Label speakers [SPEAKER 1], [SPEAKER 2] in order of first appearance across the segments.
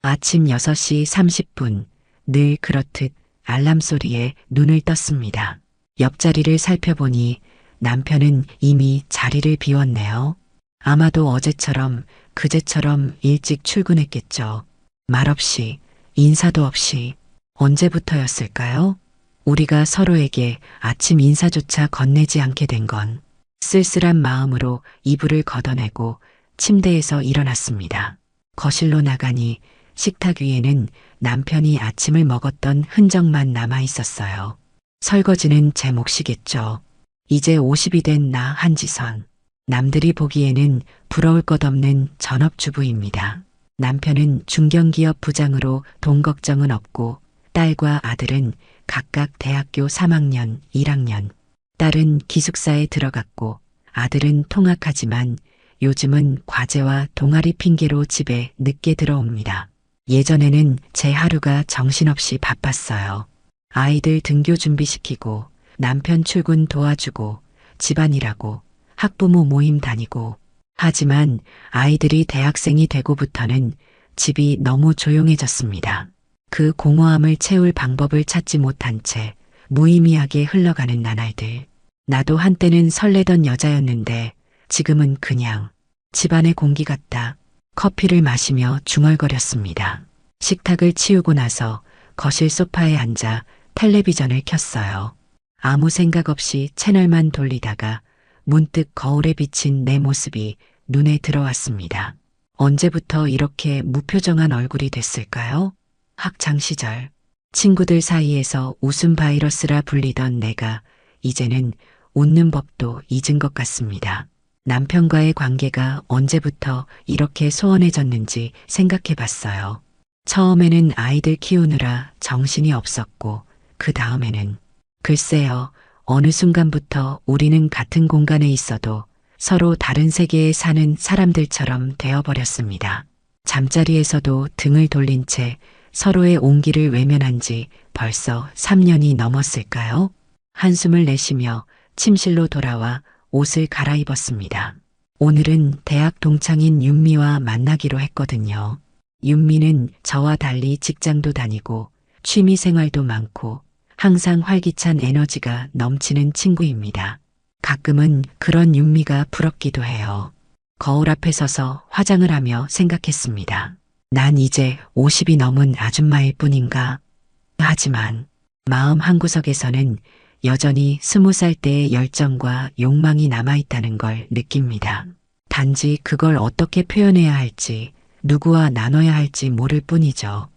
[SPEAKER 1] 아침 6시 30분, 늘 그렇듯 알람 소리에 눈을 떴습니다. 옆자리를 살펴보니 남편은 이미 자리를 비웠네요. 아마도 어제처럼 그제처럼 일찍 출근했겠죠. 말없이, 인사도 없이 언제부터였을까요? 우리가 서로에게 아침 인사조차 건네지 않게 된 건 쓸쓸한 마음으로 이불을 걷어내고 침대에서 일어났습니다. 거실로 나가니 식탁 위에는 남편이 아침을 먹었던 흔적만 남아 있었어요. 설거지는 제 몫이겠죠. 이제 50이 된 나 한지선. 남들이 보기에는 부러울 것 없는 전업주부입니다. 남편은 중견기업 부장으로 돈 걱정은 없고 딸과 아들은 각각 대학교 3학년, 1학년. 딸은 기숙사에 들어갔고 아들은 통학하지만 요즘은 과제와 동아리 핑계로 집에 늦게 들어옵니다. 예전에는 제 하루가 정신없이 바빴어요. 아이들 등교 준비시키고 남편 출근 도와주고 집안일하고 학부모 모임 다니고. 하지만 아이들이 대학생이 되고부터는 집이 너무 조용해졌습니다. 그 공허함을 채울 방법을 찾지 못한 채 무의미하게 흘러가는 나날들. 나도 한때는 설레던 여자였는데 지금은 그냥 집안의 공기 같다. 커피를 마시며 중얼거렸습니다. 식탁을 치우고 나서 거실 소파에 앉아 텔레비전을 켰어요. 아무 생각 없이 채널만 돌리다가 문득 거울에 비친 내 모습이 눈에 들어왔습니다. 언제부터 이렇게 무표정한 얼굴이 됐을까요? 학창 시절 친구들 사이에서 웃음 바이러스라 불리던 내가 이제는 웃는 법도 잊은 것 같습니다. 남편과의 관계가 언제부터 이렇게 소원해졌는지 생각해 봤어요. 처음에는 아이들 키우느라 정신이 없었고 그 다음에는 글쎄요, 어느 순간부터 우리는 같은 공간에 있어도 서로 다른 세계에 사는 사람들처럼 되어버렸습니다. 잠자리에서도 등을 돌린 채 서로의 온기를 외면한 지 벌써 3년이 넘었을까요? 한숨을 내쉬며 침실로 돌아와 옷을 갈아입었습니다. 오늘은 대학 동창인 윤미와 만나기로 했거든요. 윤미는 저와 달리 직장도 다니고 취미 생활도 많고 항상 활기찬 에너지가 넘치는 친구입니다. 가끔은 그런 윤미가 부럽기도 해요. 거울 앞에 서서 화장을 하며 생각했습니다. 난 이제 50이 넘은 아줌마일 뿐인가? 하지만 마음 한구석에서는 여전히 20살 때의 열정과 욕망이 남아있다는 걸 느낍니다. 단지 그걸 어떻게 표현해야 할지, 누구와 나눠야 할지 모를 뿐이죠.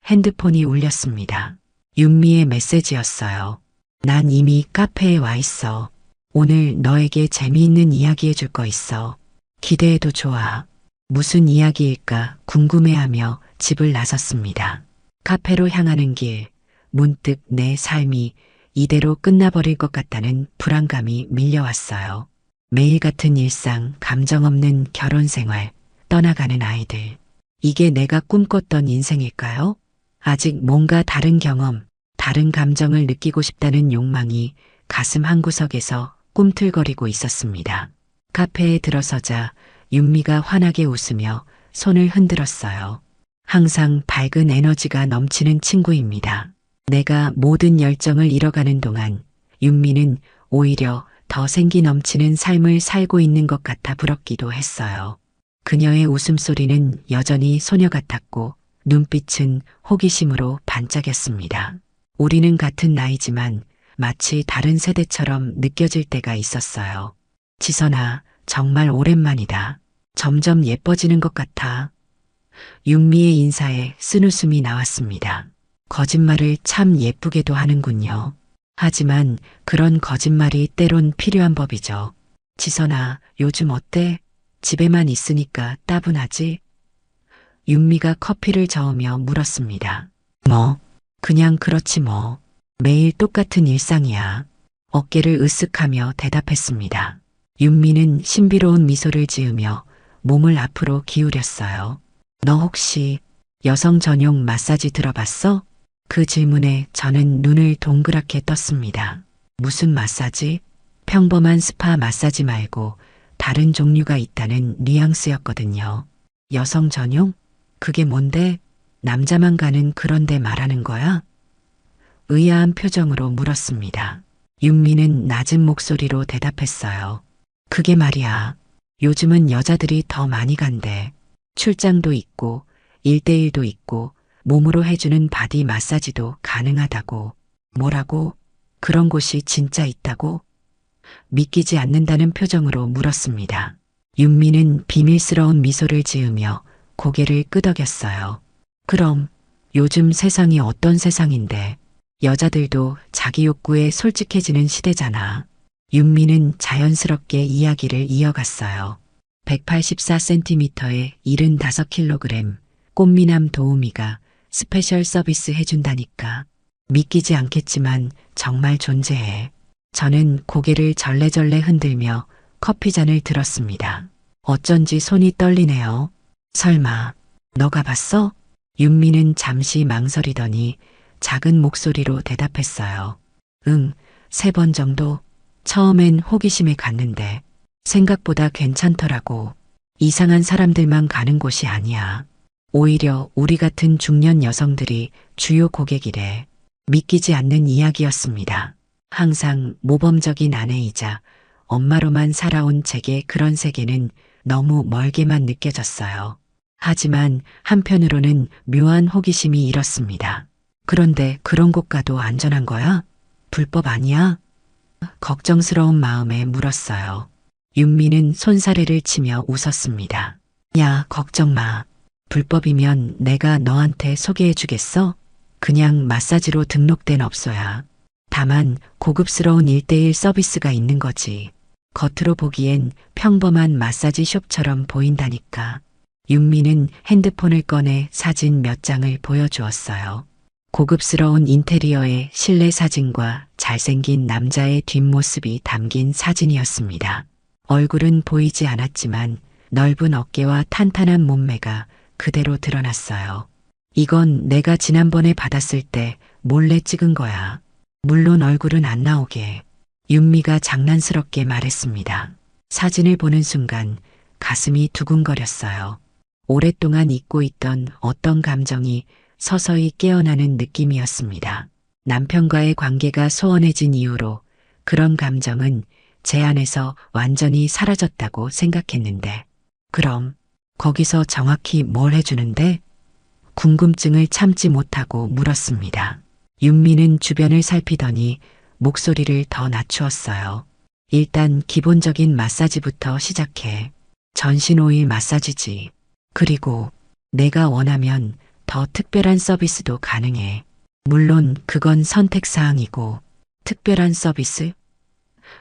[SPEAKER 1] 핸드폰이 울렸습니다. 윤미의 메시지였어요. 난 이미 카페에 와 있어. 오늘 너에게 재미있는 이야기 해줄 거 있어. 기대해도 좋아. 무슨 이야기일까 궁금해하며 집을 나섰습니다. 카페로 향하는 길, 문득 내 삶이 이대로 끝나버릴 것 같다는 불안감이 밀려왔어요. 매일 같은 일상, 감정 없는 결혼 생활, 떠나가는 아이들. 이게 내가 꿈꿨던 인생일까요? 아직 뭔가 다른 경험, 다른 감정을 느끼고 싶다는 욕망이 가슴 한구석에서 꿈틀거리고 있었습니다. 카페에 들어서자 윤미가 환하게 웃으며 손을 흔들었어요. 항상 밝은 에너지가 넘치는 친구입니다. 내가 모든 열정을 잃어가는 동안 윤미는 오히려 더 생기 넘치는 삶을 살고 있는 것 같아 부럽기도 했어요. 그녀의 웃음소리는 여전히 소녀 같았고 눈빛은 호기심으로 반짝였습니다. 우리는 같은 나이지만 마치 다른 세대처럼 느껴질 때가 있었어요. 지선아, 정말 오랜만이다. 점점 예뻐지는 것 같아. 윤미의 인사에 쓴웃음이 나왔습니다. 거짓말을 참 예쁘게도 하는군요. 하지만 그런 거짓말이 때론 필요한 법이죠. 지선아, 요즘 어때? 집에만 있으니까 따분하지? 윤미가 커피를 저으며 물었습니다. 뭐, 그냥 그렇지 뭐. 매일 똑같은 일상이야. 어깨를 으쓱하며 대답했습니다. 윤미는 신비로운 미소를 지으며 몸을 앞으로 기울였어요. 너 혹시 여성 전용 마사지 들어봤어? 그 질문에 저는 눈을 동그랗게 떴습니다. 무슨 마사지? 평범한 스파 마사지 말고 다른 종류가 있다는 뉘앙스였거든요. 여성 전용? 그게 뭔데? 남자만 가는 그런 데 말하는 거야? 의아한 표정으로 물었습니다. 윤미는 낮은 목소리로 대답했어요. 그게 말이야. 요즘은 여자들이 더 많이 간대. 출장도 있고, 1대1도 있고, 몸으로 해주는 바디 마사지도 가능하다고. 뭐라고? 그런 곳이 진짜 있다고? 믿기지 않는다는 표정으로 물었습니다. 윤미는 비밀스러운 미소를 지으며 고개를 끄덕였어요. 그럼 요즘 세상이 어떤 세상인데 여자들도 자기 욕구에 솔직해지는 시대잖아. 윤미는 자연스럽게 이야기를 이어갔어요. 184cm에 75kg 꽃미남 도우미가 스페셜 서비스 해준다니까. 믿기지 않겠지만 정말 존재해. 저는 고개를 절레절레 흔들며 커피잔을 들었습니다. 어쩐지 손이 떨리네요. 설마 너가 봤어? 윤미는 잠시 망설이더니 작은 목소리로 대답했어요. 응, 3번 정도. 처음엔 호기심에 갔는데 생각보다 괜찮더라고. 이상한 사람들만 가는 곳이 아니야. 오히려 우리 같은 중년 여성들이 주요 고객이래. 믿기지 않는 이야기였습니다. 항상 모범적인 아내이자 엄마로만 살아온 제게 그런 세계는 너무 멀게만 느껴졌어요. 하지만 한편으로는 묘한 호기심이 일었습니다. 그런데 그런 곳 가도 안전한 거야? 불법 아니야? 걱정스러운 마음에 물었어요. 윤미는 손사래를 치며 웃었습니다. 야, 걱정 마. 불법이면 내가 너한테 소개해 주겠어? 그냥 마사지로 등록된 업소야. 다만 고급스러운 1대1 서비스가 있는 거지. 겉으로 보기엔 평범한 마사지 숍처럼 보인다니까. 윤미는 핸드폰을 꺼내 사진 몇 장을 보여주었어요. 고급스러운 인테리어의 실내 사진과 잘생긴 남자의 뒷모습이 담긴 사진이었습니다. 얼굴은 보이지 않았지만 넓은 어깨와 탄탄한 몸매가 그대로 드러났어요. 이건 내가 지난번에 받았을 때 몰래 찍은 거야. 물론 얼굴은 안 나오게. 윤미가 장난스럽게 말했습니다. 사진을 보는 순간 가슴이 두근거렸어요. 오랫동안 잊고 있던 어떤 감정이 서서히 깨어나는 느낌이었습니다. 남편과의 관계가 소원해진 이후로 그런 감정은 제 안에서 완전히 사라졌다고 생각했는데, 그럼 거기서 정확히 뭘 해주는데? 궁금증을 참지 못하고 물었습니다. 윤미는 주변을 살피더니 목소리를 더 낮추었어요. 일단 기본적인 마사지부터 시작해. 전신 오일 마사지지. 그리고 내가 원하면 더 특별한 서비스도 가능해. 물론 그건 선택사항이고. 특별한 서비스?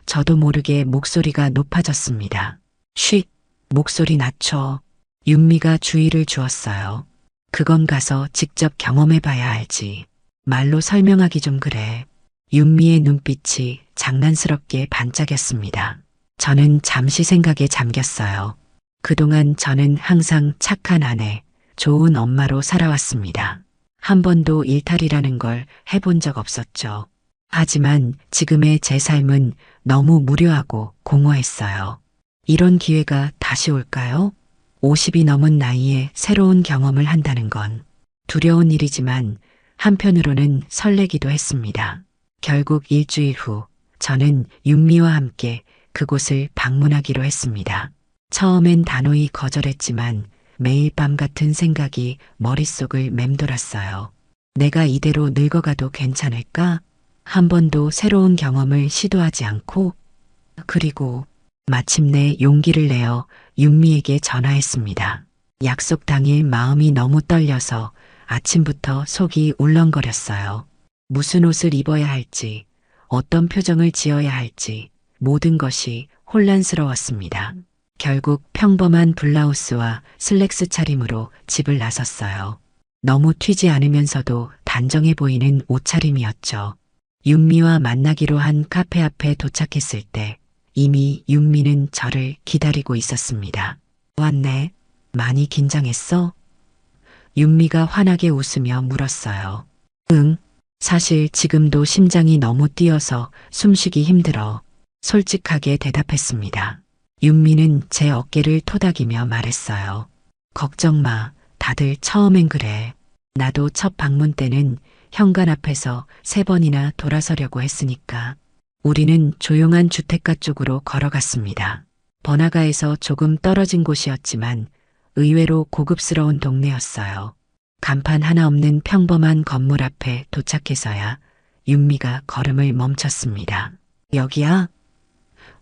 [SPEAKER 1] 저도 모르게 목소리가 높아졌습니다. 쉿! 목소리 낮춰. 윤미가 주의를 주었어요. 그건 가서 직접 경험해봐야 알지. 말로 설명하기 좀 그래. 윤미의 눈빛이 장난스럽게 반짝였습니다. 저는 잠시 생각에 잠겼어요. 그동안 저는 항상 착한 아내, 좋은 엄마로 살아왔습니다. 한 번도 일탈이라는 걸 해본 적 없었죠. 하지만 지금의 제 삶은 너무 무료하고 공허했어요. 이런 기회가 다시 올까요? 50이 넘은 나이에 새로운 경험을 한다는 건 두려운 일이지만 한편으로는 설레기도 했습니다. 결국 일주일 후 저는 윤미와 함께 그곳을 방문하기로 했습니다. 처음엔 단호히 거절했지만 매일 밤 같은 생각이 머릿속을 맴돌았어요. 내가 이대로 늙어가도 괜찮을까? 한 번도 새로운 경험을 시도하지 않고. 그리고 마침내 용기를 내어 윤미에게 전화했습니다. 약속 당일 마음이 너무 떨려서 아침부터 속이 울렁거렸어요. 무슨 옷을 입어야 할지, 어떤 표정을 지어야 할지 모든 것이 혼란스러웠습니다. 결국 평범한 블라우스와 슬랙스 차림으로 집을 나섰어요. 너무 튀지 않으면서도 단정해 보이는 옷차림이었죠. 윤미와 만나기로 한 카페 앞에 도착했을 때 이미 윤미는 저를 기다리고 있었습니다. 왔네. 많이 긴장했어? 윤미가 환하게 웃으며 물었어요. 응. 사실 지금도 심장이 너무 뛰어서 숨쉬기 힘들어. 솔직하게 대답했습니다. 윤미는 제 어깨를 토닥이며 말했어요. 걱정 마. 다들 처음엔 그래. 나도 첫 방문 때는 현관 앞에서 3번이나 돌아서려고 했으니까. 우리는 조용한 주택가 쪽으로 걸어갔습니다. 번화가에서 조금 떨어진 곳이었지만 의외로 고급스러운 동네였어요. 간판 하나 없는 평범한 건물 앞에 도착해서야 윤미가 걸음을 멈췄습니다. 여기야?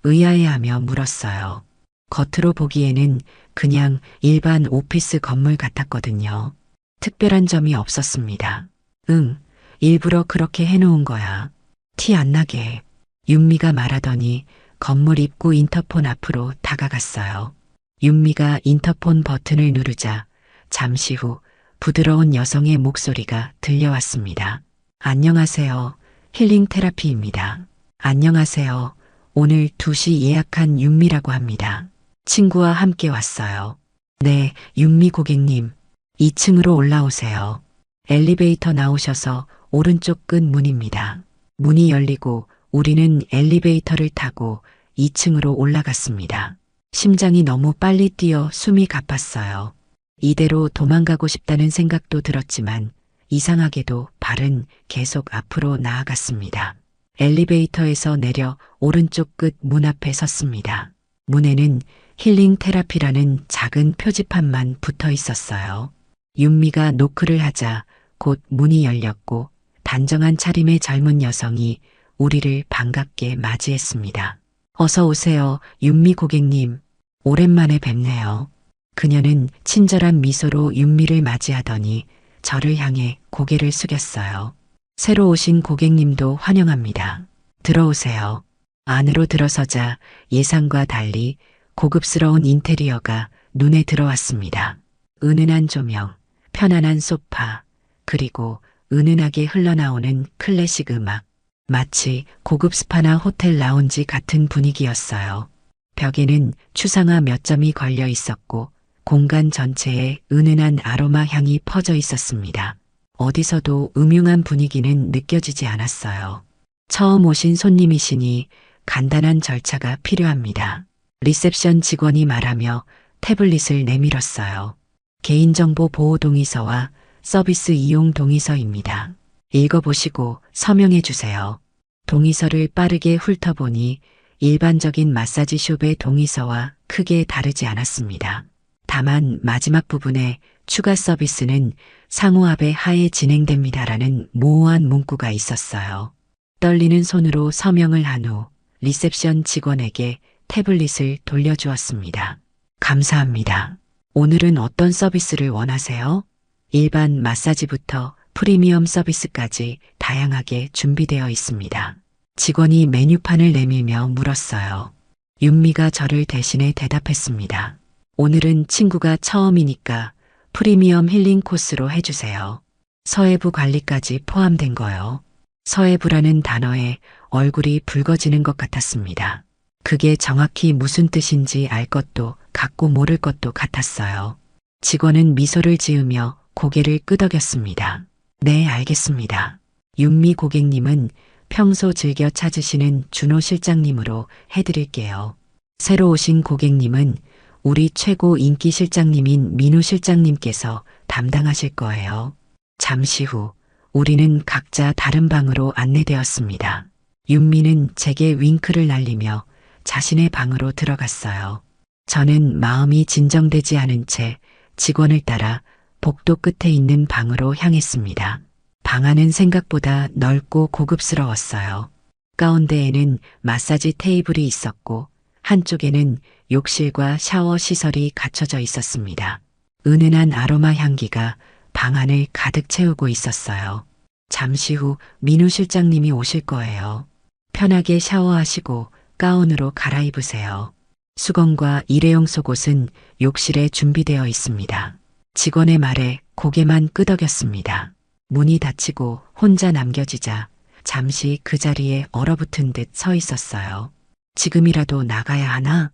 [SPEAKER 1] 의아해하며 물었어요. 겉으로 보기에는 그냥 일반 오피스 건물 같았거든요. 특별한 점이 없었습니다. 응, 일부러 그렇게 해놓은 거야. 티 안 나게. 윤미가 말하더니 건물 입구 인터폰 앞으로 다가갔어요. 윤미가 인터폰 버튼을 누르자 잠시 후 부드러운 여성의 목소리가 들려왔습니다. 안녕하세요. 힐링 테라피입니다. 안녕하세요. 오늘 2시 예약한 윤미라고 합니다. 친구와 함께 왔어요. 네, 윤미 고객님. 2층으로 올라오세요. 엘리베이터 나오셔서 오른쪽 끝 문입니다. 문이 열리고 우리는 엘리베이터를 타고 2층으로 올라갔습니다. 심장이 너무 빨리 뛰어 숨이 가팠어요. 이대로 도망가고 싶다는 생각도 들었지만 이상하게도 발은 계속 앞으로 나아갔습니다. 엘리베이터에서 내려 오른쪽 끝 문 앞에 섰습니다. 문에는 힐링 테라피라는 작은 표지판만 붙어 있었어요. 윤미가 노크를 하자 곧 문이 열렸고 단정한 차림의 젊은 여성이 우리를 반갑게 맞이했습니다. 어서 오세요, 윤미 고객님. 오랜만에 뵙네요. 그녀는 친절한 미소로 윤미를 맞이하더니 저를 향해 고개를 숙였어요. 새로 오신 고객님도 환영합니다. 들어오세요. 안으로 들어서자 예상과 달리 고급스러운 인테리어가 눈에 들어왔습니다. 은은한 조명, 편안한 소파, 그리고 은은하게 흘러나오는 클래식 음악. 마치 고급 스파나 호텔 라운지 같은 분위기였어요. 벽에는 추상화 몇 점이 걸려 있었고 공간 전체에 은은한 아로마 향이 퍼져 있었습니다. 어디서도 음흉한 분위기는 느껴지지 않았어요. 처음 오신 손님이시니 간단한 절차가 필요합니다. 리셉션 직원이 말하며 태블릿을 내밀었어요. 개인정보 보호 동의서와 서비스 이용 동의서입니다. 읽어보시고 서명해 주세요. 동의서를 빠르게 훑어보니 일반적인 마사지 숍의 동의서와 크게 다르지 않았습니다. 다만 마지막 부분에 추가 서비스는 상호합의 하에 진행됩니다라는 모호한 문구가 있었어요. 떨리는 손으로 서명을 한 후 리셉션 직원에게 태블릿을 돌려주었습니다. 감사합니다. 오늘은 어떤 서비스를 원하세요? 일반 마사지부터 프리미엄 서비스까지 다양하게 준비되어 있습니다. 직원이 메뉴판을 내밀며 물었어요. 윤미가 저를 대신해 대답했습니다. 오늘은 친구가 처음이니까 프리미엄 힐링 코스로 해주세요. 서해부 관리까지 포함된 거요. 서해부라는 단어에 얼굴이 붉어지는 것 같았습니다. 그게 정확히 무슨 뜻인지 알 것도 같고 모를 것도 같았어요. 직원은 미소를 지으며 고개를 끄덕였습니다. 네, 알겠습니다. 윤미 고객님은 평소 즐겨 찾으시는 준호 실장님으로 해드릴게요. 새로 오신 고객님은 우리 최고 인기 실장님인 민우 실장님께서 담당하실 거예요. 잠시 후 우리는 각자 다른 방으로 안내되었습니다. 윤미는 제게 윙크를 날리며 자신의 방으로 들어갔어요. 저는 마음이 진정되지 않은 채 직원을 따라 복도 끝에 있는 방으로 향했습니다. 방 안은 생각보다 넓고 고급스러웠어요. 가운데에는 마사지 테이블이 있었고 한쪽에는 욕실과 샤워 시설이 갖춰져 있었습니다. 은은한 아로마 향기가 방 안을 가득 채우고 있었어요. 잠시 후 민우 실장님이 오실 거예요. 편하게 샤워하시고 가운으로 갈아입으세요. 수건과 일회용 속옷은 욕실에 준비되어 있습니다. 직원의 말에 고개만 끄덕였습니다. 문이 닫히고 혼자 남겨지자 잠시 그 자리에 얼어붙은 듯 서 있었어요. 지금이라도 나가야 하나?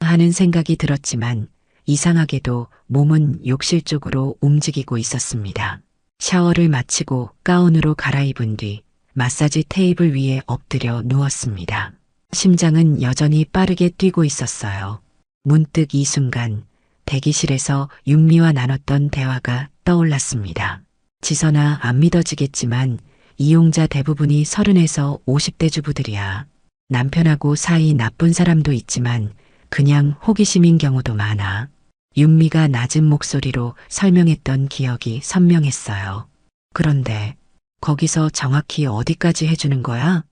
[SPEAKER 1] 하는 생각이 들었지만 이상하게도 몸은 욕실 쪽으로 움직이고 있었습니다. 샤워를 마치고 가운으로 갈아입은 뒤 마사지 테이블 위에 엎드려 누웠습니다. 심장은 여전히 빠르게 뛰고 있었어요. 문득 이 순간 대기실에서 윤미와 나눴던 대화가 떠올랐습니다. 지선아, 안 믿어지겠지만 이용자 대부분이 30에서 50대 주부들이야. 남편하고 사이 나쁜 사람도 있지만 그냥 호기심인 경우도 많아. 윤미가 낮은 목소리로 설명했던 기억이 선명했어요. 그런데 거기서 정확히 어디까지 해주는 거야?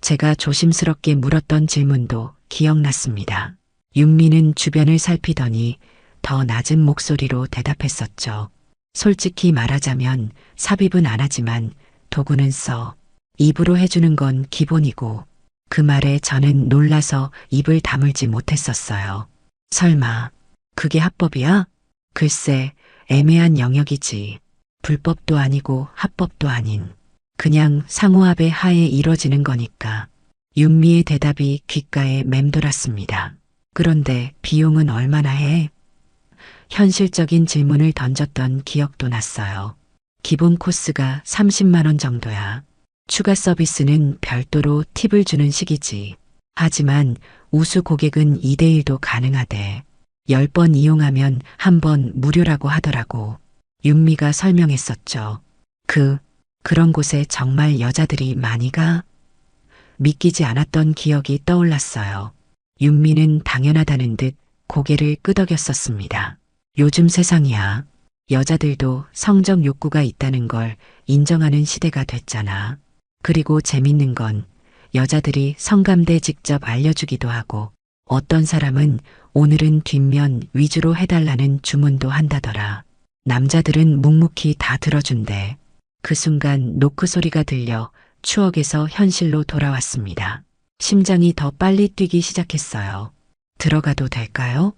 [SPEAKER 1] 제가 조심스럽게 물었던 질문도 기억났습니다. 윤미는 주변을 살피더니 더 낮은 목소리로 대답했었죠. 솔직히 말하자면 삽입은 안 하지만 도구는 써. 입으로 해주는 건 기본이고. 그 말에 저는 놀라서 입을 다물지 못했었어요. 설마 그게 합법이야? 글쎄, 애매한 영역이지. 불법도 아니고 합법도 아닌. 그냥 상호합의 하에 이뤄지는 거니까. 윤미의 대답이 귓가에 맴돌았습니다. 그런데 비용은 얼마나 해? 현실적인 질문을 던졌던 기억도 났어요. 기본 코스가 30만 원 정도야. 추가 서비스는 별도로 팁을 주는 식이지. 하지만 우수 고객은 2대1도 가능하대. 10번 이용하면 한 번 무료라고 하더라고. 윤미가 설명했었죠. 그런 곳에 정말 여자들이 많이 가? 믿기지 않았던 기억이 떠올랐어요. 윤미는 당연하다는 듯 고개를 끄덕였었습니다. 요즘 세상이야. 여자들도 성적 욕구가 있다는 걸 인정하는 시대가 됐잖아. 그리고 재밌는 건 여자들이 성감대 직접 알려주기도 하고 어떤 사람은 오늘은 뒷면 위주로 해달라는 주문도 한다더라. 남자들은 묵묵히 다 들어준대. 그 순간 노크 소리가 들려 추억에서 현실로 돌아왔습니다. 심장이 더 빨리 뛰기 시작했어요. 들어가도 될까요?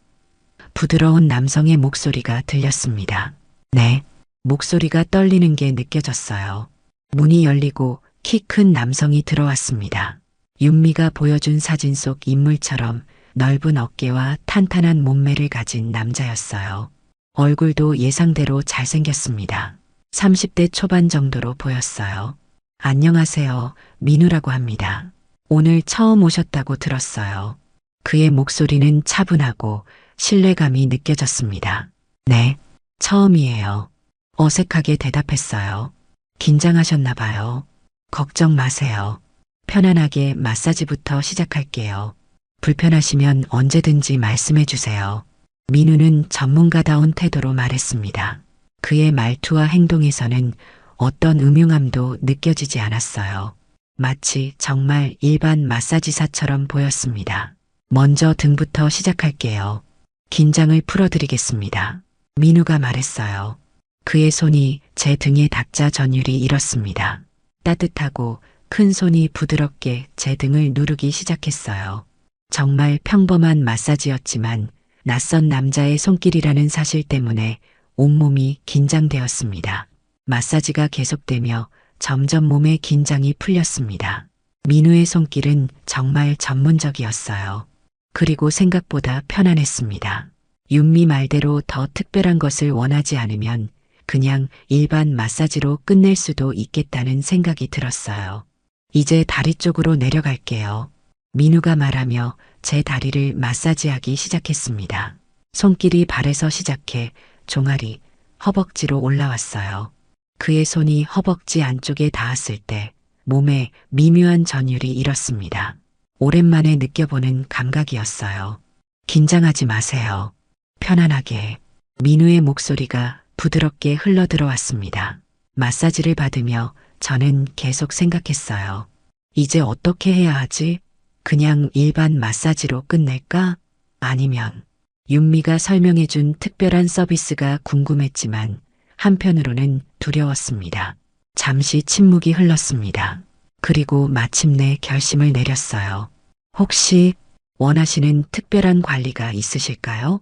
[SPEAKER 1] 부드러운 남성의 목소리가 들렸습니다. 네. 목소리가 떨리는 게 느껴졌어요. 문이 열리고 키 큰 남성이 들어왔습니다. 윤미가 보여준 사진 속 인물처럼 넓은 어깨와 탄탄한 몸매를 가진 남자였어요. 얼굴도 예상대로 잘생겼습니다. 30대 초반 정도로 보였어요. 안녕하세요. 민우라고 합니다. 오늘 처음 오셨다고 들었어요. 그의 목소리는 차분하고 신뢰감이 느껴졌습니다. 네, 처음이에요. 어색하게 대답했어요. 긴장하셨나 봐요. 걱정 마세요. 편안하게 마사지부터 시작할게요. 불편하시면 언제든지 말씀해 주세요. 민우는 전문가다운 태도로 말했습니다. 그의 말투와 행동에서는 어떤 음흉함도 느껴지지 않았어요. 마치 정말 일반 마사지사처럼 보였습니다. 먼저 등부터 시작할게요. 긴장을 풀어드리겠습니다. 민우가 말했어요. 그의 손이 제 등에 닿자 전율이 일었습니다. 따뜻하고 큰 손이 부드럽게 제 등을 누르기 시작했어요. 정말 평범한 마사지였지만 낯선 남자의 손길이라는 사실 때문에 온몸이 긴장되었습니다. 마사지가 계속되며 점점 몸의 긴장이 풀렸습니다. 민우의 손길은 정말 전문적이었어요. 그리고 생각보다 편안했습니다. 윤미 말대로 더 특별한 것을 원하지 않으면 그냥 일반 마사지로 끝낼 수도 있겠다는 생각이 들었어요. 이제 다리 쪽으로 내려갈게요. 민우가 말하며 제 다리를 마사지하기 시작했습니다. 손길이 발에서 시작해 종아리, 허벅지로 올라왔어요. 그의 손이 허벅지 안쪽에 닿았을 때 몸에 미묘한 전율이 일었습니다. 오랜만에 느껴보는 감각이었어요. 긴장하지 마세요. 편안하게. 민우의 목소리가 부드럽게 흘러들어왔습니다. 마사지를 받으며 저는 계속 생각했어요. 이제 어떻게 해야 하지? 그냥 일반 마사지로 끝낼까? 아니면 윤미가 설명해준 특별한 서비스가 궁금했지만 한편으로는 두려웠습니다. 잠시 침묵이 흘렀습니다. 그리고 마침내 결심을 내렸어요. 혹시 원하시는 특별한 관리가 있으실까요?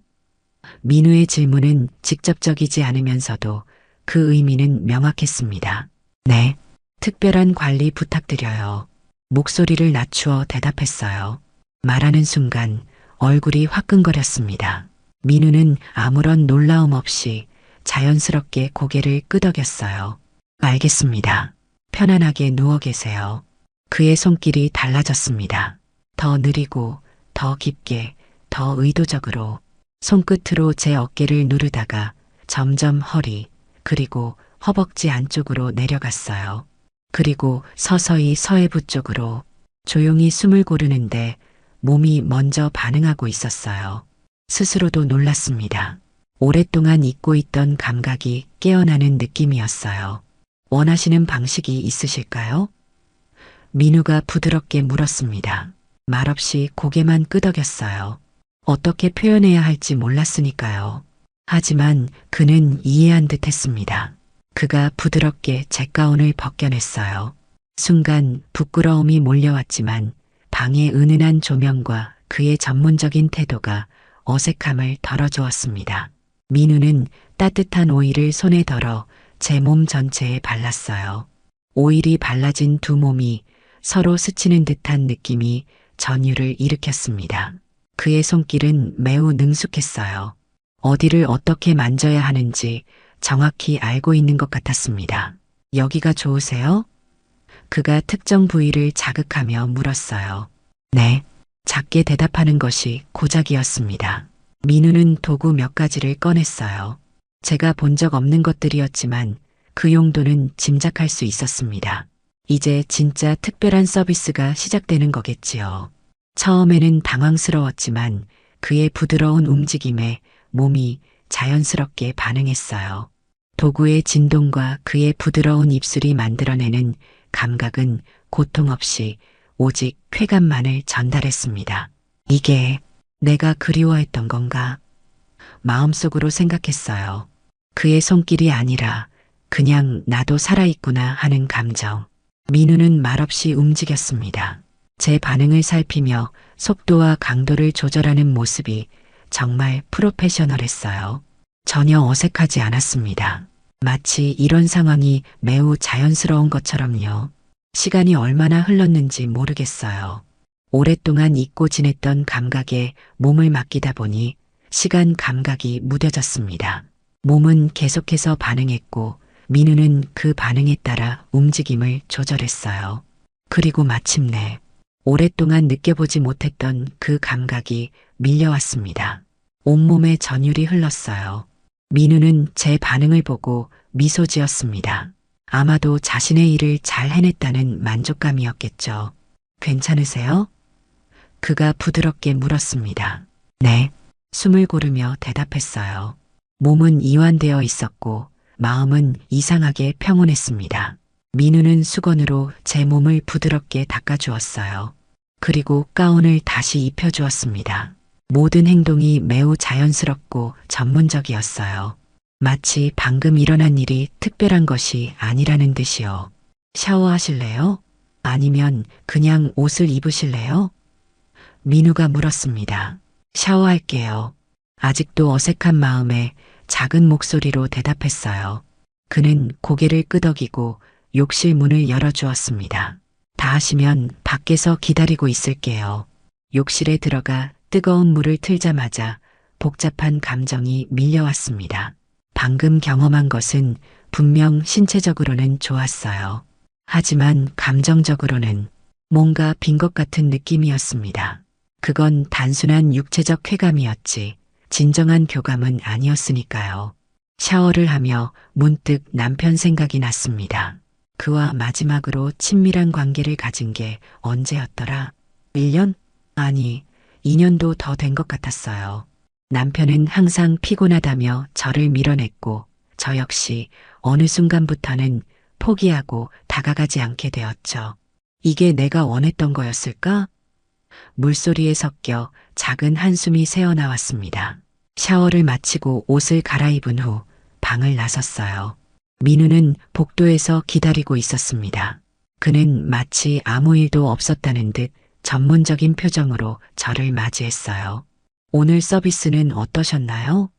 [SPEAKER 1] 민우의 질문은 직접적이지 않으면서도 그 의미는 명확했습니다. 네, 특별한 관리 부탁드려요. 목소리를 낮추어 대답했어요. 말하는 순간 얼굴이 화끈거렸습니다. 민우는 아무런 놀라움 없이 자연스럽게 고개를 끄덕였어요. 알겠습니다. 편안하게 누워 계세요. 그의 손길이 달라졌습니다. 더 느리고, 더 깊게, 더 의도적으로 손끝으로 제 어깨를 누르다가 점점 허리, 그리고 허벅지 안쪽으로 내려갔어요. 그리고 서서히 서해부 쪽으로 조용히 숨을 고르는데 몸이 먼저 반응하고 있었어요. 스스로도 놀랐습니다. 오랫동안 잊고 있던 감각이 깨어나는 느낌이었어요. 원하시는 방식이 있으실까요? 민우가 부드럽게 물었습니다. 말없이 고개만 끄덕였어요. 어떻게 표현해야 할지 몰랐으니까요. 하지만 그는 이해한 듯 했습니다. 그가 부드럽게 제 가운을 벗겨냈어요. 순간 부끄러움이 몰려왔지만 방의 은은한 조명과 그의 전문적인 태도가 어색함을 덜어주었습니다. 민우는 따뜻한 오일을 손에 덜어 제 몸 전체에 발랐어요. 오일이 발라진 두 몸이 서로 스치는 듯한 느낌이 전율을 일으켰습니다. 그의 손길은 매우 능숙했어요. 어디를 어떻게 만져야 하는지 정확히 알고 있는 것 같았습니다. 여기가 좋으세요? 그가 특정 부위를 자극하며 물었어요. 네. 작게 대답하는 것이 고작이었습니다. 민우는 도구 몇 가지를 꺼냈어요. 제가 본 적 없는 것들이었지만 그 용도는 짐작할 수 있었습니다. 이제 진짜 특별한 서비스가 시작되는 거겠지요. 처음에는 당황스러웠지만 그의 부드러운 움직임에 몸이 자연스럽게 반응했어요. 도구의 진동과 그의 부드러운 입술이 만들어내는 감각은 고통 없이 오직 쾌감만을 전달했습니다. 이게 내가 그리워했던 건가? 마음속으로 생각했어요. 그의 손길이 아니라 그냥 나도 살아있구나 하는 감정. 민우는 말없이 움직였습니다. 제 반응을 살피며 속도와 강도를 조절하는 모습이 정말 프로페셔널했어요. 전혀 어색하지 않았습니다. 마치 이런 상황이 매우 자연스러운 것처럼요. 시간이 얼마나 흘렀는지 모르겠어요. 오랫동안 잊고 지냈던 감각에 몸을 맡기다 보니 시간 감각이 무뎌졌습니다. 몸은 계속해서 반응했고 민우는 그 반응에 따라 움직임을 조절했어요. 그리고 마침내 오랫동안 느껴보지 못했던 그 감각이 밀려왔습니다. 온몸에 전율이 흘렀어요. 민우는 제 반응을 보고 미소 지었습니다. 아마도 자신의 일을 잘 해냈다는 만족감이었겠죠. 괜찮으세요? 그가 부드럽게 물었습니다. 네. 숨을 고르며 대답했어요. 몸은 이완되어 있었고 마음은 이상하게 평온했습니다. 민우는 수건으로 제 몸을 부드럽게 닦아주었어요. 그리고 가운을 다시 입혀주었습니다. 모든 행동이 매우 자연스럽고 전문적이었어요. 마치 방금 일어난 일이 특별한 것이 아니라는 듯이요. 샤워하실래요? 아니면 그냥 옷을 입으실래요? 민우가 물었습니다. 샤워할게요. 아직도 어색한 마음에 작은 목소리로 대답했어요. 그는 고개를 끄덕이고 욕실 문을 열어주었습니다. 다 하시면 밖에서 기다리고 있을게요. 욕실에 들어가 뜨거운 물을 틀자마자 복잡한 감정이 밀려왔습니다. 방금 경험한 것은 분명 신체적으로는 좋았어요. 하지만 감정적으로는 뭔가 빈 것 같은 느낌이었습니다. 그건 단순한 육체적 쾌감이었지 진정한 교감은 아니었으니까요. 샤워를 하며 문득 남편 생각이 났습니다. 그와 마지막으로 친밀한 관계를 가진 게 언제였더라? 1년? 아니, 2년도 더 된 것 같았어요. 남편은 항상 피곤하다며 저를 밀어냈고 저 역시 어느 순간부터는 포기하고 다가가지 않게 되었죠. 이게 내가 원했던 거였을까? 물소리에 섞여 작은 한숨이 새어나왔습니다. 샤워를 마치고 옷을 갈아입은 후 방을 나섰어요. 민우는 복도에서 기다리고 있었습니다. 그는 마치 아무 일도 없었다는 듯 전문적인 표정으로 저를 맞이했어요. 오늘 서비스는 어떠셨나요?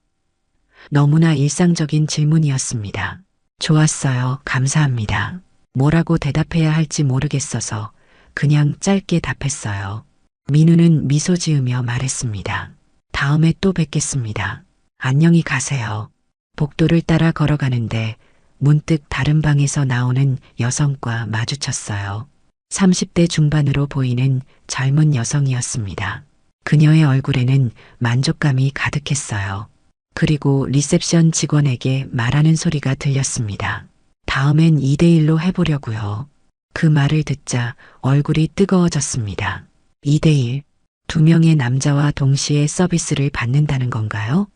[SPEAKER 1] 너무나 일상적인 질문이었습니다. 좋았어요. 감사합니다. 뭐라고 대답해야 할지 모르겠어서 그냥 짧게 답했어요. 민우는 미소 지으며 말했습니다. 다음에 또 뵙겠습니다. 안녕히 가세요. 복도를 따라 걸어가는데 문득 다른 방에서 나오는 여성과 마주쳤어요. 30대 중반으로 보이는 젊은 여성이었습니다. 그녀의 얼굴에는 만족감이 가득했어요. 그리고 리셉션 직원에게 말하는 소리가 들렸습니다. 다음엔 2대1로 해보려고요. 그 말을 듣자 얼굴이 뜨거워졌습니다. 2대1, 두 명의 남자와 동시에 서비스를 받는다는 건가요?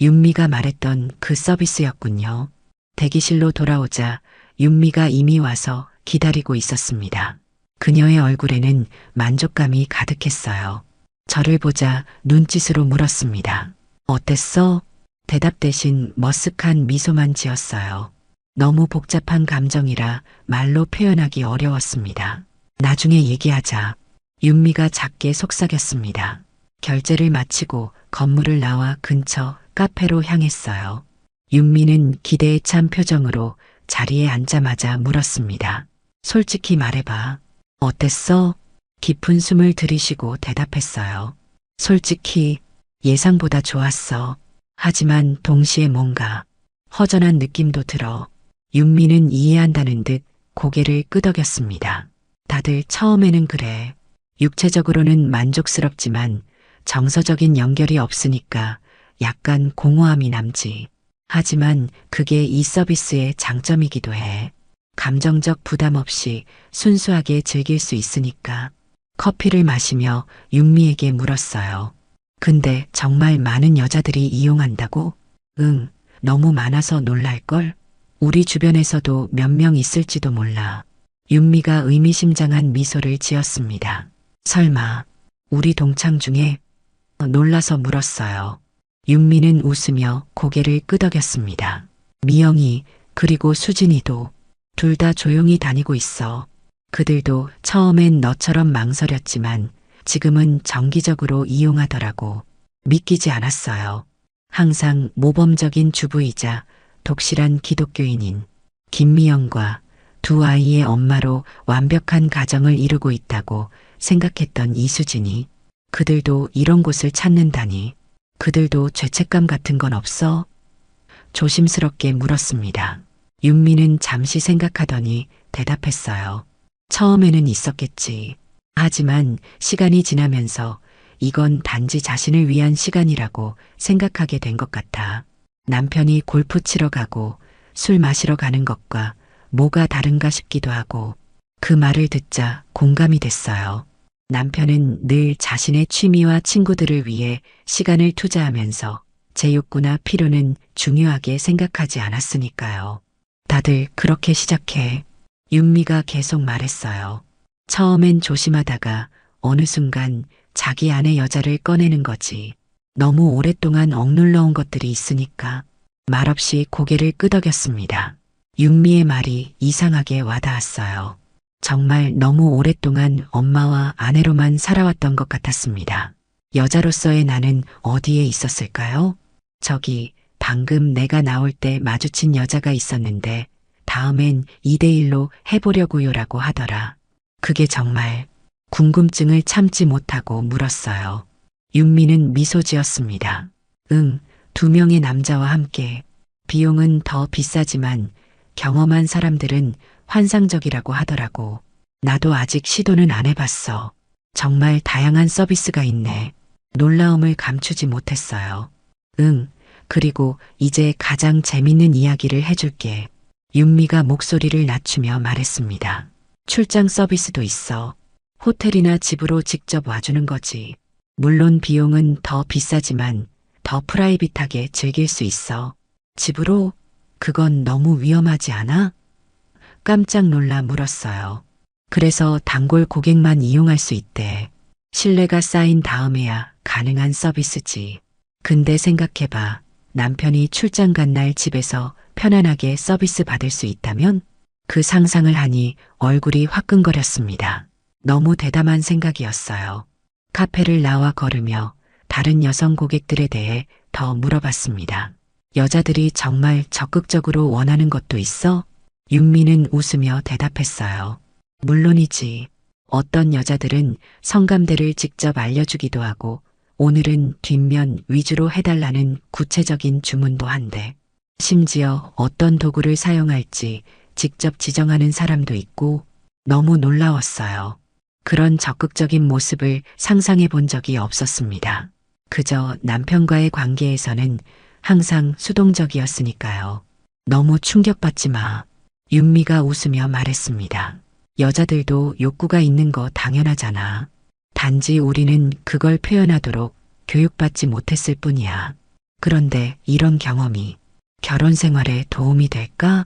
[SPEAKER 1] 윤미가 말했던 그 서비스였군요. 대기실로 돌아오자 윤미가 이미 와서 기다리고 있었습니다. 그녀의 얼굴에는 만족감이 가득했어요. 저를 보자 눈짓으로 물었습니다. 어땠어? 대답 대신 머쓱한 미소만 지었어요. 너무 복잡한 감정이라 말로 표현하기 어려웠습니다. 나중에 얘기하자. 윤미가 작게 속삭였습니다. 결제를 마치고 건물을 나와 근처 카페로 향했어요. 윤미는 기대에 찬 표정으로 자리에 앉자마자 물었습니다. 솔직히 말해봐. 어땠어? 깊은 숨을 들이쉬고 대답했어요. 솔직히 예상보다 좋았어. 하지만 동시에 뭔가 허전한 느낌도 들어. 윤미는 이해한다는 듯 고개를 끄덕였습니다. 다들 처음에는 그래. 육체적으로는 만족스럽지만 정서적인 연결이 없으니까 약간 공허함이 남지. 하지만 그게 이 서비스의 장점이기도 해. 감정적 부담 없이 순수하게 즐길 수 있으니까. 커피를 마시며 윤미에게 물었어요. 근데 정말 많은 여자들이 이용한다고? 응, 너무 많아서 놀랄걸? 우리 주변에서도 몇 명 있을지도 몰라. 윤미가 의미심장한 미소를 지었습니다. 설마 우리 동창 중에? 놀라서 물었어요. 윤미는 웃으며 고개를 끄덕였습니다. 미영이 그리고 수진이도 둘 다 조용히 다니고 있어. 그들도 처음엔 너처럼 망설였지만 지금은 정기적으로 이용하더라고. 믿기지 않았어요. 항상 모범적인 주부이자 독실한 기독교인인 김미영과 두 아이의 엄마로 완벽한 가정을 이루고 있다고 생각했던 이수진이 그들도 이런 곳을 찾는다니. 그들도 죄책감 같은 건 없어? 조심스럽게 물었습니다. 윤미는 잠시 생각하더니 대답했어요. 처음에는 있었겠지. 하지만 시간이 지나면서 이건 단지 자신을 위한 시간이라고 생각하게 된 것 같아. 남편이 골프 치러 가고 술 마시러 가는 것과 뭐가 다른가 싶기도 하고. 그 말을 듣자 공감이 됐어요. 남편은 늘 자신의 취미와 친구들을 위해 시간을 투자하면서 제 욕구나 필요는 중요하게 생각하지 않았으니까요. 다들 그렇게 시작해. 윤미가 계속 말했어요. 처음엔 조심하다가 어느 순간 자기 안의 여자를 꺼내는 거지. 너무 오랫동안 억눌러온 것들이 있으니까. 말없이 고개를 끄덕였습니다. 윤미의 말이 이상하게 와닿았어요. 정말 너무 오랫동안 엄마와 아내로만 살아왔던 것 같았습니다. 여자로서의 나는 어디에 있었을까요? 저기 방금 내가 나올 때 마주친 여자가 있었는데 다음엔 2대1로 해보려고요라고 하더라. 그게 정말 궁금증을 참지 못하고 물었어요. 윤미는 미소 지었습니다. 응, 두 명의 남자와 함께. 비용은 더 비싸지만 경험한 사람들은 환상적이라고 하더라고. 나도 아직 시도는 안 해봤어. 정말 다양한 서비스가 있네. 놀라움을 감추지 못했어요. 응, 그리고 이제 가장 재밌는 이야기를 해줄게. 윤미가 목소리를 낮추며 말했습니다. 출장 서비스도 있어. 호텔이나 집으로 직접 와주는 거지. 물론 비용은 더 비싸지만 더 프라이빗하게 즐길 수 있어. 집으로? 그건 너무 위험하지 않아? 깜짝 놀라 물었어요. 그래서 단골 고객만 이용할 수 있대. 신뢰가 쌓인 다음에야 가능한 서비스지. 근데 생각해봐. 남편이 출장 간 날 집에서 편안하게 서비스 받을 수 있다면? 그 상상을 하니 얼굴이 화끈거렸습니다. 너무 대담한 생각이었어요. 카페를 나와 걸으며 다른 여성 고객들에 대해 더 물어봤습니다. 여자들이 정말 적극적으로 원하는 것도 있어? 윤미는 웃으며 대답했어요. 물론이지. 어떤 여자들은 성감대를 직접 알려주기도 하고 오늘은 뒷면 위주로 해달라는 구체적인 주문도 한대. 심지어 어떤 도구를 사용할지 직접 지정하는 사람도 있고 너무 놀라웠어요. 그런 적극적인 모습을 상상해 본 적이 없었습니다. 그저 남편과의 관계에서는 항상 수동적이었으니까요. 너무 충격받지 마. 윤미가 웃으며 말했습니다. 여자들도 욕구가 있는 거 당연하잖아. 단지 우리는 그걸 표현하도록 교육받지 못했을 뿐이야. 그런데 이런 경험이 결혼 생활에 도움이 될까?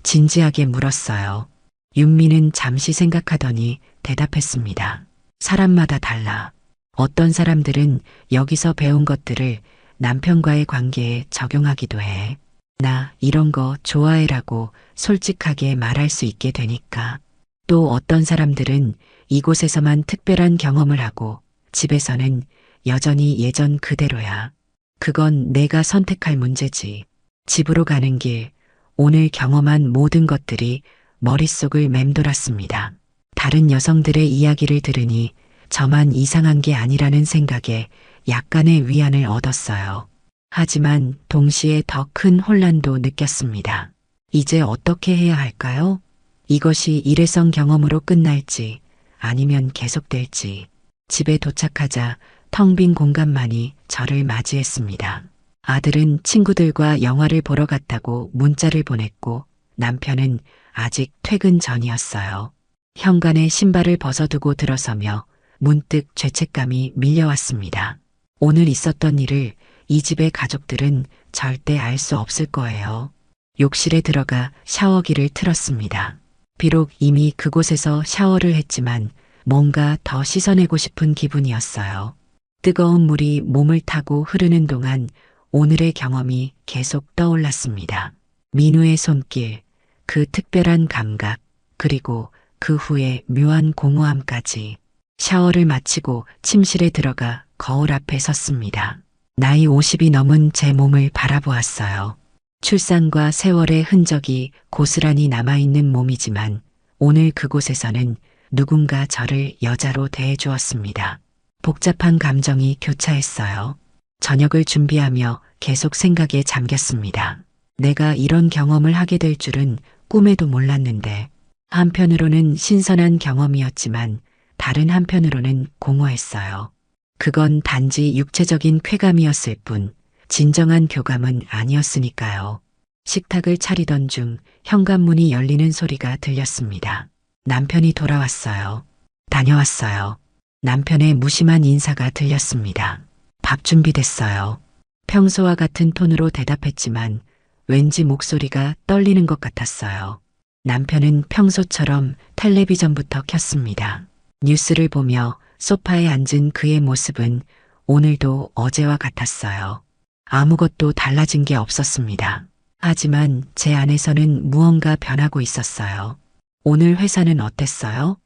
[SPEAKER 1] 진지하게 물었어요. 윤미는 잠시 생각하더니 대답했습니다. 사람마다 달라. 어떤 사람들은 여기서 배운 것들을 남편과의 관계에 적용하기도 해. 나 이런 거 좋아해라고 솔직하게 말할 수 있게 되니까. 또 어떤 사람들은 이곳에서만 특별한 경험을 하고 집에서는 여전히 예전 그대로야. 그건 내가 선택할 문제지. 집으로 가는 길, 오늘 경험한 모든 것들이 머릿속을 맴돌았습니다. 다른 여성들의 이야기를 들으니 저만 이상한 게 아니라는 생각에 약간의 위안을 얻었어요. 하지만 동시에 더 큰 혼란도 느꼈습니다. 이제 어떻게 해야 할까요? 이것이 일회성 경험으로 끝날지 아니면 계속될지. 집에 도착하자 텅 빈 공간만이 저를 맞이했습니다. 아들은 친구들과 영화를 보러 갔다고 문자를 보냈고 남편은 아직 퇴근 전이었어요. 현관에 신발을 벗어두고 들어서며 문득 죄책감이 밀려왔습니다. 오늘 있었던 일을 이 집의 가족들은 절대 알 수 없을 거예요. 욕실에 들어가 샤워기를 틀었습니다. 비록 이미 그곳에서 샤워를 했지만 뭔가 더 씻어내고 싶은 기분이었어요. 뜨거운 물이 몸을 타고 흐르는 동안 오늘의 경험이 계속 떠올랐습니다. 민우의 손길, 그 특별한 감각, 그리고 그 후에 묘한 공허함까지. 샤워를 마치고 침실에 들어가 거울 앞에 섰습니다. 나이 50이 넘은 제 몸을 바라보았어요. 출산과 세월의 흔적이 고스란히 남아있는 몸이지만 오늘 그곳에서는 누군가 저를 여자로 대해주었습니다. 복잡한 감정이 교차했어요. 저녁을 준비하며 계속 생각에 잠겼습니다. 내가 이런 경험을 하게 될 줄은 꿈에도 몰랐는데 한편으로는 신선한 경험이었지만 다른 한편으로는 공허했어요. 그건 단지 육체적인 쾌감이었을 뿐 진정한 교감은 아니었으니까요. 식탁을 차리던 중 현관문이 열리는 소리가 들렸습니다. 남편이 돌아왔어요. 다녀왔어요. 남편의 무심한 인사가 들렸습니다. 밥 준비됐어요. 평소와 같은 톤으로 대답했지만 왠지 목소리가 떨리는 것 같았어요. 남편은 평소처럼 텔레비전부터 켰습니다. 뉴스를 보며 소파에 앉은 그의 모습은 오늘도 어제와 같았어요. 아무것도 달라진 게 없었습니다. 하지만 제 안에서는 무언가 변하고 있었어요. 오늘 회사는 어땠어요?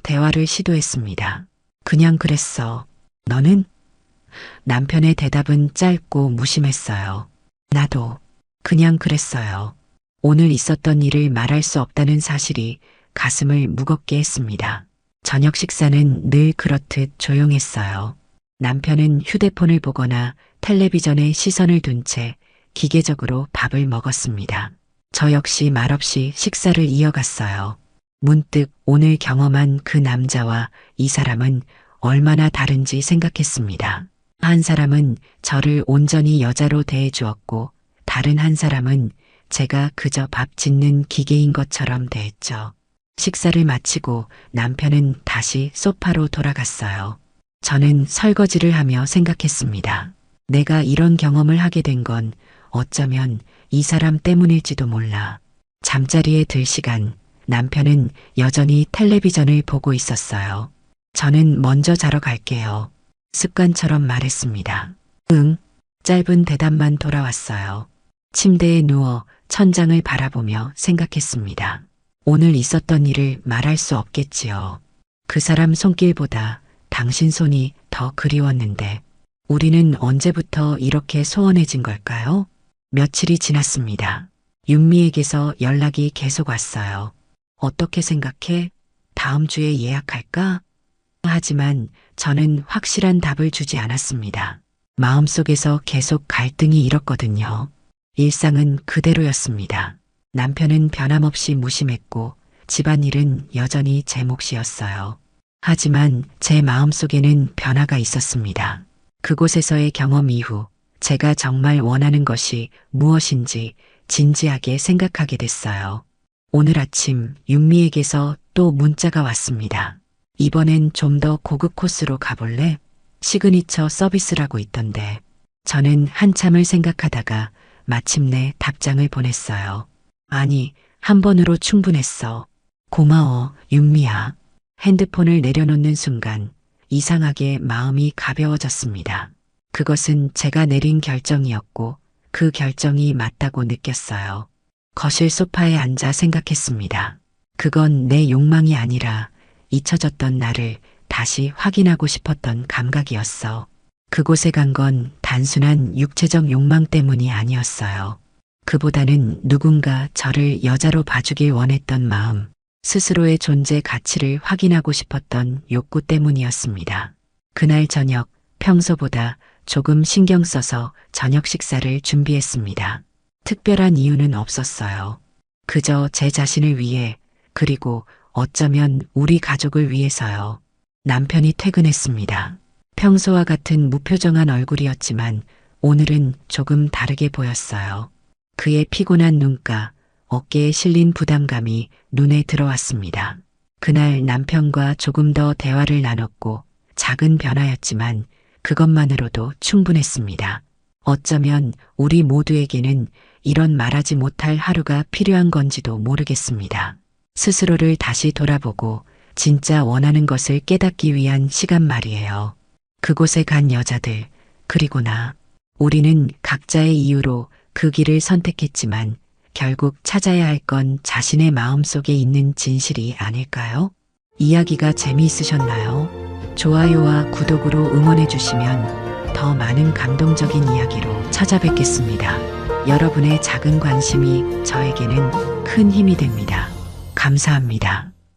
[SPEAKER 1] 대화를 시도했습니다. 그냥 그랬어. 너는? 남편의 대답은 짧고 무심했어요. 나도 그냥 그랬어요. 오늘 있었던 일을 말할 수 없다는 사실이 가슴을 무겁게 했습니다. 저녁 식사는 늘 그렇듯 조용했어요. 남편은 휴대폰을 보거나 텔레비전에 시선을 둔 채 기계적으로 밥을 먹었습니다. 저 역시 말없이 식사를 이어갔어요. 문득 오늘 경험한 그 남자와 이 사람은 얼마나 다른지 생각했습니다. 한 사람은 저를 온전히 여자로 대해주었고 다른 한 사람은 제가 그저 밥 짓는 기계인 것처럼 대했죠. 식사를 마치고 남편은 다시 소파로 돌아갔어요. 저는 설거지를 하며 생각했습니다. 내가 이런 경험을 하게 된 건 어쩌면 이 사람 때문일지도 몰라. 잠자리에 들 시간, 남편은 여전히 텔레비전을 보고 있었어요. 저는 먼저 자러 갈게요. 습관처럼 말했습니다. 응, 짧은 대답만 돌아왔어요. 침대에 누워 천장을 바라보며 생각했습니다. 오늘 있었던 일을 말할 수 없겠지요. 그 사람 손길보다 당신 손이 더 그리웠는데 우리는 언제부터 이렇게 소원해진 걸까요? 며칠이 지났습니다. 윤미에게서 연락이 계속 왔어요. 어떻게 생각해? 다음 주에 예약할까? 하지만 저는 확실한 답을 주지 않았습니다. 마음속에서 계속 갈등이 일었거든요. 일상은 그대로였습니다. 남편은 변함없이 무심했고 집안일은 여전히 제 몫이었어요. 하지만 제 마음속에는 변화가 있었습니다. 그곳에서의 경험 이후 제가 정말 원하는 것이 무엇인지 진지하게 생각하게 됐어요. 오늘 아침 윤미에게서 또 문자가 왔습니다. 이번엔 좀 더 고급 코스로 가볼래? 시그니처 서비스라고 있던데. 저는 한참을 생각하다가 마침내 답장을 보냈어요. 아니, 한 번으로 충분했어. 고마워, 윤미야. 핸드폰을 내려놓는 순간 이상하게 마음이 가벼워졌습니다. 그것은 제가 내린 결정이었고 그 결정이 맞다고 느꼈어요. 거실 소파에 앉아 생각했습니다. 그건 내 욕망이 아니라 잊혀졌던 나를 다시 확인하고 싶었던 감각이었어. 그곳에 간 건 단순한 육체적 욕망 때문이 아니었어요. 그보다는 누군가 저를 여자로 봐주길 원했던 마음, 스스로의 존재 가치를 확인하고 싶었던 욕구 때문이었습니다. 그날 저녁 평소보다 조금 신경 써서 저녁 식사를 준비했습니다. 특별한 이유는 없었어요. 그저 제 자신을 위해, 그리고 어쩌면 우리 가족을 위해서요. 남편이 퇴근했습니다. 평소와 같은 무표정한 얼굴이었지만 오늘은 조금 다르게 보였어요. 그의 피곤한 눈가, 어깨에 실린 부담감이 눈에 들어왔습니다. 그날 남편과 조금 더 대화를 나눴고 작은 변화였지만 그것만으로도 충분했습니다. 어쩌면 우리 모두에게는 이런 말하지 못할 하루가 필요한 건지도 모르겠습니다. 스스로를 다시 돌아보고 진짜 원하는 것을 깨닫기 위한 시간 말이에요. 그곳에 간 여자들, 그리고 나. 우리는 각자의 이유로 그 길을 선택했지만 결국 찾아야 할 건 자신의 마음속에 있는 진실이 아닐까요? 이야기가 재미있으셨나요? 좋아요와 구독으로 응원해 주시면 더 많은 감동적인 이야기로 찾아뵙겠습니다. 여러분의 작은 관심이 저에게는 큰 힘이 됩니다. 감사합니다.